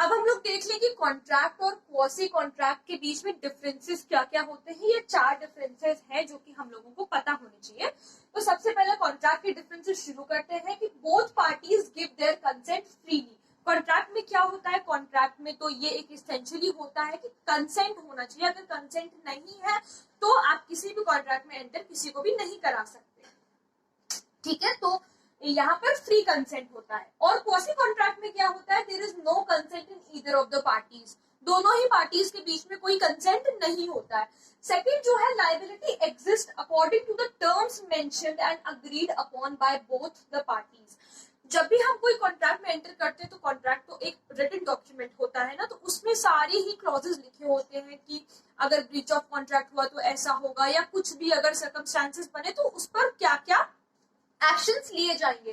अब हम लोग देख लें कि कॉन्ट्रैक्ट और क्वासी कॉन्ट्रैक्ट के बीच में डिफरेंसेस क्या क्या होते हैं। ये 4 डिफरेंसेस हैं जो कि हम लोगों को पता होने चाहिए। तो सबसे पहले कॉन्ट्रैक्ट के डिफरेंसेस शुरू करते हैं कि both parties give their consent freely. Contract में क्या होता है, कॉन्ट्रैक्ट में तो ये एक इसेंशियली होता है कि कंसेंट होना चाहिए। अगर कंसेंट नहीं है तो आप किसी भी कॉन्ट्रैक्ट में एंटर किसी को भी नहीं करा सकते, ठीक है। तो यहाँ पर फ्री कंसेंट होता है। और क्वासी कॉन्ट्रैक्ट में क्या होता है, there is no consent in either of the parties. दोनों ही पार्टीज के बीच में कोई कंसेंट नहीं होता है। सेकंड जो है, liability exist according to the terms mentioned and agreed upon by both the parties. जब भी हम कोई कॉन्ट्रैक्ट में एंटर करते हैं तो कॉन्ट्रैक्ट तो एक रिटन डॉक्यूमेंट होता है ना, तो उसमें सारे ही क्लॉजेस लिखे होते हैं कि अगर ब्रीच ऑफ कॉन्ट्रैक्ट हुआ तो ऐसा होगा, या कुछ भी अगर सर्कमस्टांसेस बने तो उस पर क्या क्या एक्शंस लिए जाएंगे।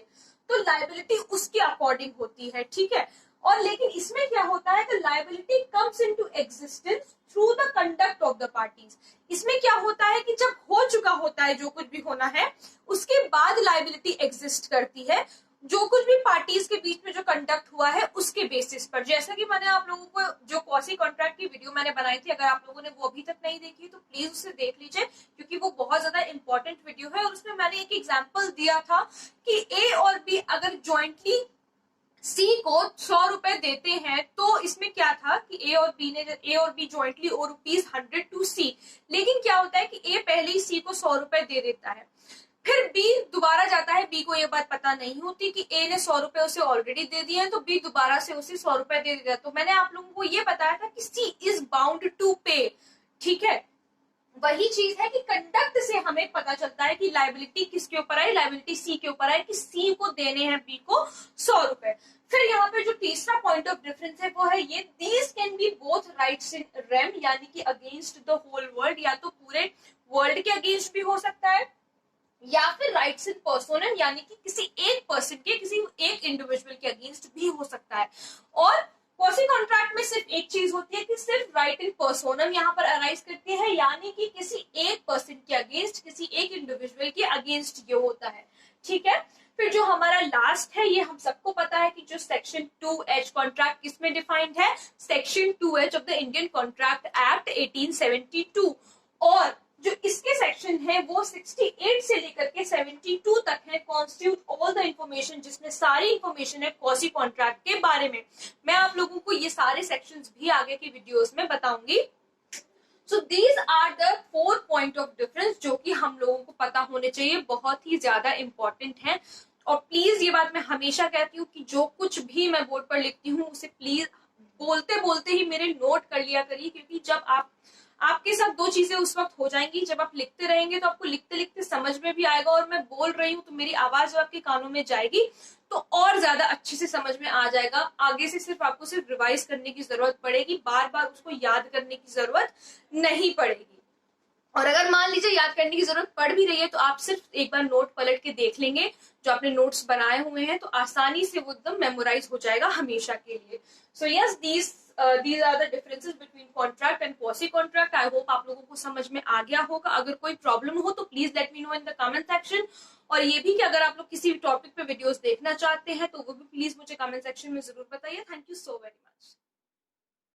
तो लायबिलिटी उसके अकॉर्डिंग होती है, ठीक है। और लेकिन इसमें क्या होता है कि liability comes into existence through the conduct of the parties. इसमें क्या होता है कि जब हो चुका होता है जो कुछ भी होना है, उसके बाद लायबिलिटी एग्जिस्ट करती है, जो कुछ भी पार्टीज के बीच में जो कंडक्ट हुआ है उसके बेसिस पर। जैसा कि मैंने आप लोगों को जो क्वासी कॉन्ट्रैक्ट की वीडियो मैंने बनाई थी, अगर आप लोगों ने वो अभी तक नहीं देखी तो प्लीज उसे देख लीजिए, क्योंकि वो बहुत ज्यादा इंपॉर्टेंट वीडियो है। और उसमें मैंने एक एग्जांपल दिया था कि ए और बी अगर ज्वाइंटली सी को 100 रुपए देते हैं, तो इसमें क्या था कि ए और बी ज्वाइंटली ओ ₹100 टू सी। लेकिन क्या होता है कि ए पहले ही सी को 100 रुपए दे देता है, फिर बी दोबारा जाता है, बी को ये बात पता नहीं होती कि ए ने 100 रुपए उसे ऑलरेडी दे दिए हैं, तो बी दोबारा से उसे 100 रुपए दे देता है। तो मैंने आप लोगों को ये बताया था कि सी इज बाउंड टू पे, ठीक है। वही चीज है कि कंडक्ट से हमें पता चलता है कि लायबिलिटी किसके ऊपर आई, लायबिलिटी सी के ऊपर आई कि सी को देने हैं बी को 100 रुपए। फिर यहाँ पे जो तीसरा पॉइंट ऑफ डिफरेंस है वो है ये, these can be both rights in rem, यानी कि अगेंस्ट द होल वर्ल्ड, या तो पूरे वर्ल्ड के अगेंस्ट भी हो सकता है, या फिर राइट्स इन पर्सोनम, यानी कि किसी एक पर्सन के, किसी एक इंडिविजुअल के अगेंस्ट भी हो सकता है। और क्वासी कॉन्ट्रैक्ट में सिर्फ एक चीज होती है कि सिर्फ राइट इन पर्सोनम यहाँ पर अराइज करती है, यानी कि किसी एक पर्सन के अगेंस्ट, किसी एक इंडिविजुअल के अगेंस्ट ये होता है, ठीक है। फिर जो हमारा लास्ट है, ये हम सबको पता है कि जो सेक्शन 2H कॉन्ट्रैक्ट किसमें डिफाइंड है, section 2H of the Indian contract act 1872। और जो इसके सेक्शन है वो 68 से लेकर के 72 तक है, कॉन्स्टिट्यूट ऑल द इंफॉर्मेशन, जिसमें सारी इंफॉर्मेशन है क्वासी कॉन्ट्रैक्ट के बारे में। मैं आप लोगों को ये सारे सेक्शंस भी आगे की वीडियोस में बताऊंगी। So these are the 4 point of difference जो कि हम लोगों को पता होने चाहिए, बहुत ही ज्यादा इंपॉर्टेंट है। और प्लीज ये बात मैं हमेशा कहती हूँ कि जो कुछ भी मैं बोर्ड पर लिखती हूँ उसे प्लीज बोलते बोलते ही मेरे नोट कर लिया करिए, क्योंकि जब आपके साथ 2 चीजें उस वक्त हो जाएंगी, जब आप लिखते रहेंगे तो आपको लिखते लिखते समझ में भी आएगा, और मैं बोल रही हूँ तो मेरी आवाज जब आपके कानों में जाएगी तो और ज्यादा अच्छे से समझ में आ जाएगा। आगे से सिर्फ आपको सिर्फ रिवाइज करने की जरूरत पड़ेगी, बार बार उसको याद करने की जरूरत नहीं पड़ेगी। और अगर मान लीजिए याद करने की जरूरत पड़ भी रही है तो आप सिर्फ एक बार नोट पलट के देख लेंगे जो आपने नोट्स बनाए हुए हैं, तो आसानी से वो एकदम मेमोराइज हो जाएगा हमेशा के लिए। So yes, these are the differences between contract and quasi contract. I hope आप लोगों को समझ में आ गया होगा। अगर कोई प्रॉब्लम हो तो please let me know in the comment section. और ये भी कि अगर आप लोग किसी भी टॉपिक पे वीडियोस देखना चाहते हैं तो वो भी प्लीज मुझे कमेंट सेक्शन में जरूर बताइए। Thank you so very much.